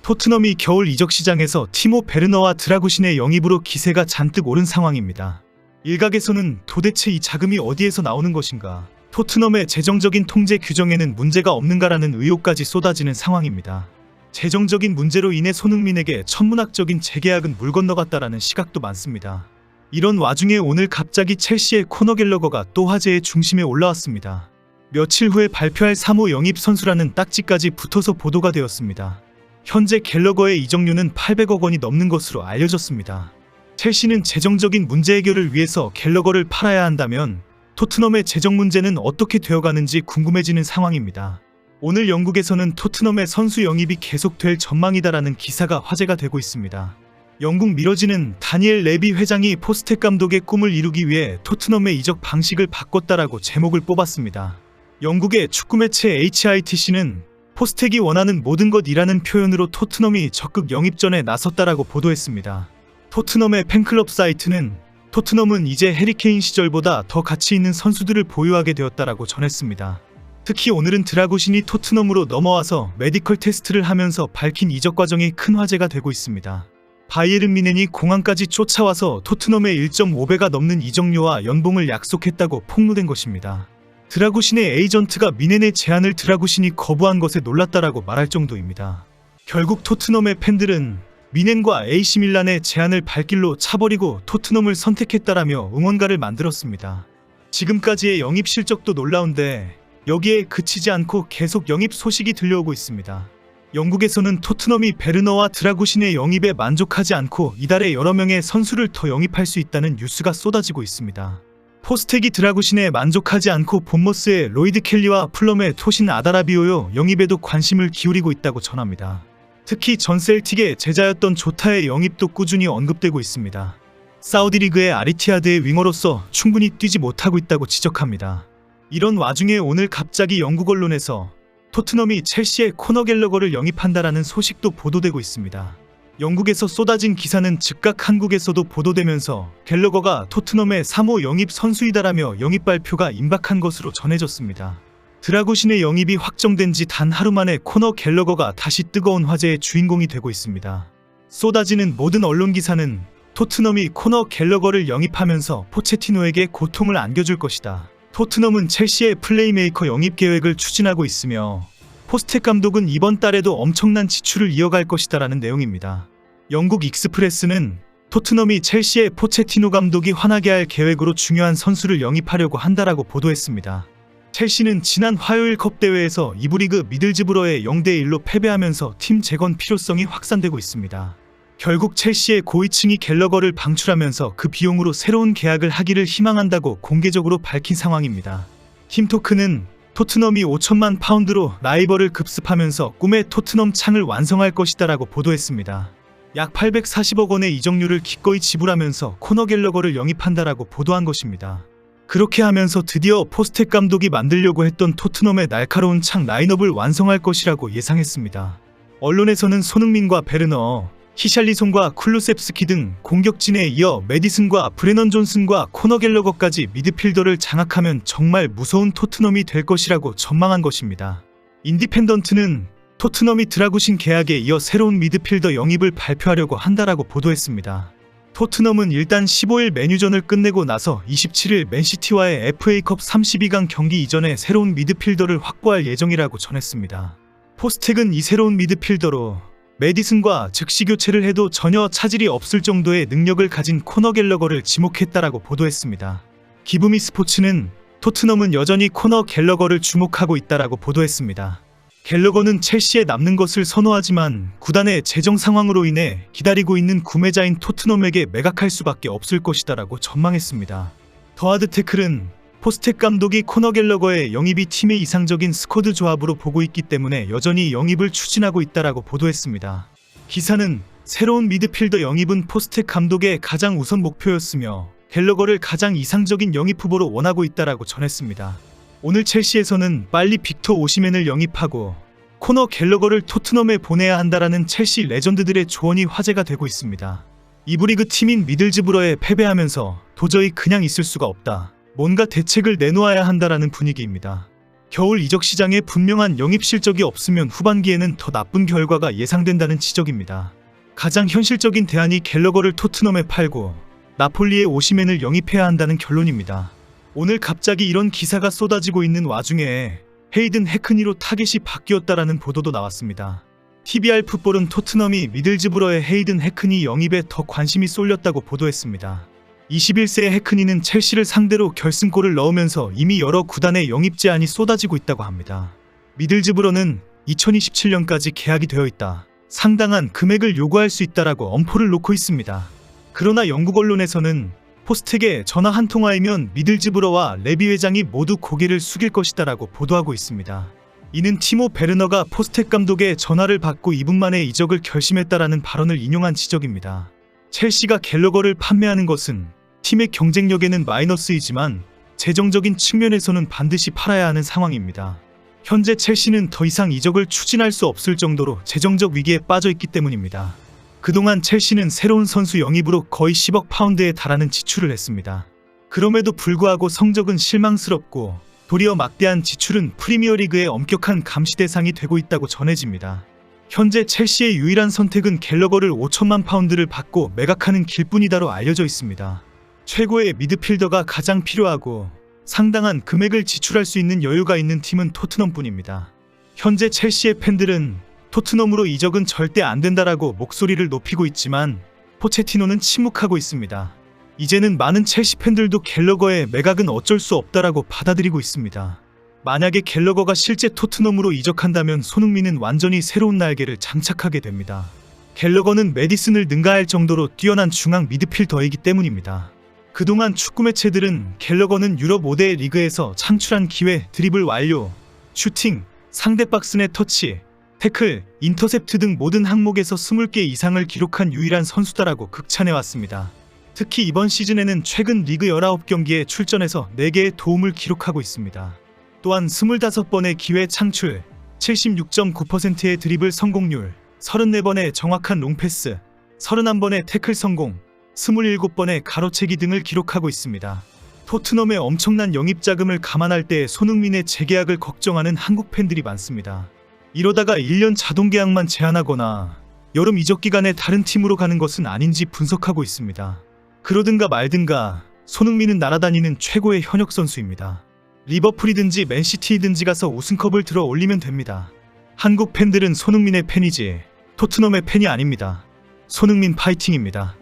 토트넘이 겨울 이적 시장에서 티모 베르너와 드라구신의 영입으로 기세가 잔뜩 오른 상황입니다. 일각에서는 도대체 이 자금이 어디에서 나오는 것인가, 토트넘의 재정적인 통제 규정에는 문제가 없는가라는 의혹까지 쏟아지는 상황입니다. 재정적인 문제로 인해 손흥민에게 천문학적인 재계약은 물 건너갔다라는 시각도 많습니다. 이런 와중에 오늘 갑자기 첼시의 코너 갤러거가 또 화제의 중심에 올라왔습니다. 며칠 후에 발표할 3호 영입 선수라는 딱지까지 붙어서 보도가 되었습니다. 현재 갤러거의 이적료는 800억 원이 넘는 것으로 알려졌습니다. 첼시는 재정적인 문제 해결을 위해서 갤러거를 팔아야 한다면 토트넘의 재정 문제는 어떻게 되어가는지 궁금해지는 상황입니다. 오늘 영국에서는 토트넘의 선수 영입이 계속될 전망이다라는 기사가 화제가 되고 있습니다. 영국 미러지는 다니엘 레비 회장이 포스텍 감독의 꿈을 이루기 위해 토트넘의 이적 방식을 바꿨다라고 제목을 뽑았습니다. 영국의 축구 매체 HITC는 포스텍이 원하는 모든 것이라는 표현으로 토트넘이 적극 영입전에 나섰다라고 보도했습니다. 토트넘의 팬클럽 사이트는 토트넘은 이제 해리케인 시절보다 더 가치 있는 선수들을 보유하게 되었다라고 전했습니다. 특히 오늘은 드라구신이 토트넘으로 넘어와서 메디컬 테스트를 하면서 밝힌 이적 과정이 큰 화제가 되고 있습니다. 바이에른 뮌헨이 공항까지 쫓아와서 토트넘의 1.5배가 넘는 이적료와 연봉을 약속했다고 폭로된 것입니다. 드라구신의 에이전트가 뮌헨의 제안을 드라구신이 거부한 것에 놀랐다라고 말할 정도입니다. 결국 토트넘의 팬들은 뮌헨과 AC밀란의 제안을 발길로 차버리고 토트넘을 선택했다라며 응원가를 만들었습니다. 지금까지의 영입 실적도 놀라운데 여기에 그치지 않고 계속 영입 소식이 들려오고 있습니다. 영국에서는 토트넘이 베르너와 드라구신의 영입에 만족하지 않고 이달에 여러 명의 선수를 더 영입할 수 있다는 뉴스가 쏟아지고 있습니다. 포스텍이 드라구신에 만족하지 않고 본머스의 로이드 켈리와 풀럼의 토신 아다라비오요 영입에도 관심을 기울이고 있다고 전합니다. 특히 전 셀틱의 제자였던 조타의 영입도 꾸준히 언급되고 있습니다. 사우디 리그의 아리티아드의 윙어로서 충분히 뛰지 못하고 있다고 지적합니다. 이런 와중에 오늘 갑자기 영국 언론에서 토트넘이 첼시의 코너 갤러거를 영입한다라는 소식도 보도되고 있습니다. 영국에서 쏟아진 기사는 즉각 한국에서도 보도되면서 갤러거가 토트넘의 3호 영입 선수이다라며 영입 발표가 임박한 것으로 전해졌습니다. 드라구신의 영입이 확정된 지 단 하루 만에 코너 갤러거가 다시 뜨거운 화제의 주인공이 되고 있습니다. 쏟아지는 모든 언론 기사는 토트넘이 코너 갤러거를 영입하면서 포체티노에게 고통을 안겨줄 것이다, 토트넘은 첼시의 플레이메이커 영입 계획을 추진하고 있으며 포스텍 감독은 이번 달에도 엄청난 지출을 이어갈 것이다라는 내용입니다. 영국 익스프레스는 토트넘이 첼시의 포체티노 감독이 화나게 할 계획으로 중요한 선수를 영입하려고 한다라고 보도했습니다. 첼시는 지난 화요일 컵 대회에서 2부 리그 미들즈브러에 0대1로 패배하면서 팀 재건 필요성이 확산되고 있습니다. 결국 첼시의 고위층이 갤러거를 방출하면서 그 비용으로 새로운 계약을 하기를 희망한다고 공개적으로 밝힌 상황입니다. 팀토크는 토트넘이 5천만 파운드로 라이벌을 급습하면서 꿈의 토트넘 창을 완성할 것이다라고 보도했습니다. 약 840억 원의 이적료를 기꺼이 지불하면서 코너 갤러거를 영입한다라고 보도한 것입니다. 그렇게 하면서 드디어 포스텍 감독이 만들려고 했던 토트넘의 날카로운 창 라인업을 완성할 것이라고 예상했습니다. 언론에서는 손흥민과 베르너, 히샬리송과 쿨루셉스키 등 공격진에 이어 메디슨과 브레넌 존슨과 코너 갤러거까지 미드필더를 장악하면 정말 무서운 토트넘이 될 것이라고 전망한 것입니다. 인디펜던트는 토트넘이 드라구신 계약에 이어 새로운 미드필더 영입을 발표하려고 한다라고 보도했습니다. 토트넘은 일단 15일 메뉴전을 끝내고 나서 27일 맨시티와의 FA컵 32강 경기 이전에 새로운 미드필더를 확보할 예정이라고 전했습니다. 포스텍은 이 새로운 미드필더로 메디슨과 즉시 교체를 해도 전혀 차질이 없을 정도의 능력을 가진 코너 갤러거를 지목했다라고 보도했습니다. 기브미 스포츠는 토트넘은 여전히 코너 갤러거를 주목하고 있다라고 보도했습니다. 갤러거는 첼시에 남는 것을 선호하지만 구단의 재정 상황으로 인해 기다리고 있는 구매자인 토트넘에게 매각할 수밖에 없을 것이다라고 전망했습니다. 더하드 태클은 포스텍 감독이 코너 갤러거의 영입이 팀의 이상적인 스쿼드 조합으로 보고 있기 때문에 여전히 영입을 추진하고 있다라고 보도했습니다. 기사는 새로운 미드필더 영입은 포스텍 감독의 가장 우선 목표였으며 갤러거를 가장 이상적인 영입 후보로 원하고 있다라고 전했습니다. 오늘 첼시에서는 빨리 빅터 오시멘을 영입하고 코너 갤러거를 토트넘에 보내야 한다라는 첼시 레전드들의 조언이 화제가 되고 있습니다. 2부 리그 팀인 미들즈브러에 패배하면서 도저히 그냥 있을 수가 없다, 뭔가 대책을 내놓아야 한다라는 분위기입니다. 겨울 이적 시장에 분명한 영입 실적이 없으면 후반기에는 더 나쁜 결과가 예상된다는 지적입니다. 가장 현실적인 대안이 갤러거를 토트넘에 팔고 나폴리의 오시멘을 영입해야 한다는 결론입니다. 오늘 갑자기 이런 기사가 쏟아지고 있는 와중에 헤이든 해크니로 타겟이 바뀌었다라는 보도도 나왔습니다. TBR 풋볼은 토트넘이 미들즈브러의 헤이든 해크니 영입에 더 관심이 쏠렸다고 보도했습니다. 21세의 해크니는 첼시를 상대로 결승골을 넣으면서 이미 여러 구단의 영입 제안이 쏟아지고 있다고 합니다. 미들즈브러는 2027년까지 계약이 되어 있다. 상당한 금액을 요구할 수 있다라고 엄포를 놓고 있습니다. 그러나 영국 언론에서는 포스텍에 전화 한 통화이면 미들즈브러와 레비 회장이 모두 고개를 숙일 것이다라고 보도하고 있습니다. 이는 티모 베르너가 포스텍 감독의 전화를 받고 2분 만에 이적을 결심했다라는 발언을 인용한 지적입니다. 첼시가 갤러거를 판매하는 것은 팀의 경쟁력에는 마이너스이지만 재정적인 측면에서는 반드시 팔아야 하는 상황입니다. 현재 첼시는 더 이상 이적을 추진할 수 없을 정도로 재정적 위기에 빠져 있기 때문입니다. 그동안 첼시는 새로운 선수 영입으로 거의 10억 파운드에 달하는 지출을 했습니다. 그럼에도 불구하고 성적은 실망스럽고 도리어 막대한 지출은 프리미어리그의 엄격한 감시 대상이 되고 있다고 전해집니다. 현재 첼시의 유일한 선택은 갤러거를 5천만 파운드를 받고 매각하는 길뿐이다로 알려져 있습니다. 최고의 미드필더가 가장 필요하고 상당한 금액을 지출할 수 있는 여유가 있는 팀은 토트넘뿐입니다. 현재 첼시의 팬들은 토트넘으로 이적은 절대 안 된다라고 목소리를 높이고 있지만 포체티노는 침묵하고 있습니다. 이제는 많은 첼시 팬들도 갤러거의 매각은 어쩔 수 없다라고 받아들이고 있습니다. 만약에 갤러거가 실제 토트넘으로 이적한다면 손흥민은 완전히 새로운 날개를 장착하게 됩니다. 갤러거는 메디슨을 능가할 정도로 뛰어난 중앙 미드필더이기 때문입니다. 그동안 축구 매체들은 갤러거는 유럽 5대 리그에서 창출한 기회, 드리블 완료, 슈팅, 상대 박스 내 터치, 태클, 인터셉트 등 모든 항목에서 20개 이상을 기록한 유일한 선수다라고 극찬해왔습니다. 특히 이번 시즌에는 최근 리그 19경기에 출전해서 4개의 도움을 기록하고 있습니다. 또한 25번의 기회 창출, 76.9%의 드리블 성공률, 34번의 정확한 롱패스, 31번의 태클 성공, 27번의 가로채기 등을 기록하고 있습니다. 토트넘의 엄청난 영입 자금을 감안할 때 손흥민의 재계약을 걱정하는 한국 팬들이 많습니다. 이러다가 1년 자동 계약만 제한하거나 여름 이적 기간에 다른 팀으로 가는 것은 아닌지 분석하고 있습니다. 그러든가 말든가 손흥민은 날아다니는 최고의 현역 선수입니다. 리버풀이든지 맨시티이든지 가서 우승컵을 들어 올리면 됩니다. 한국 팬들은 손흥민의 팬이지 토트넘의 팬이 아닙니다. 손흥민 파이팅입니다.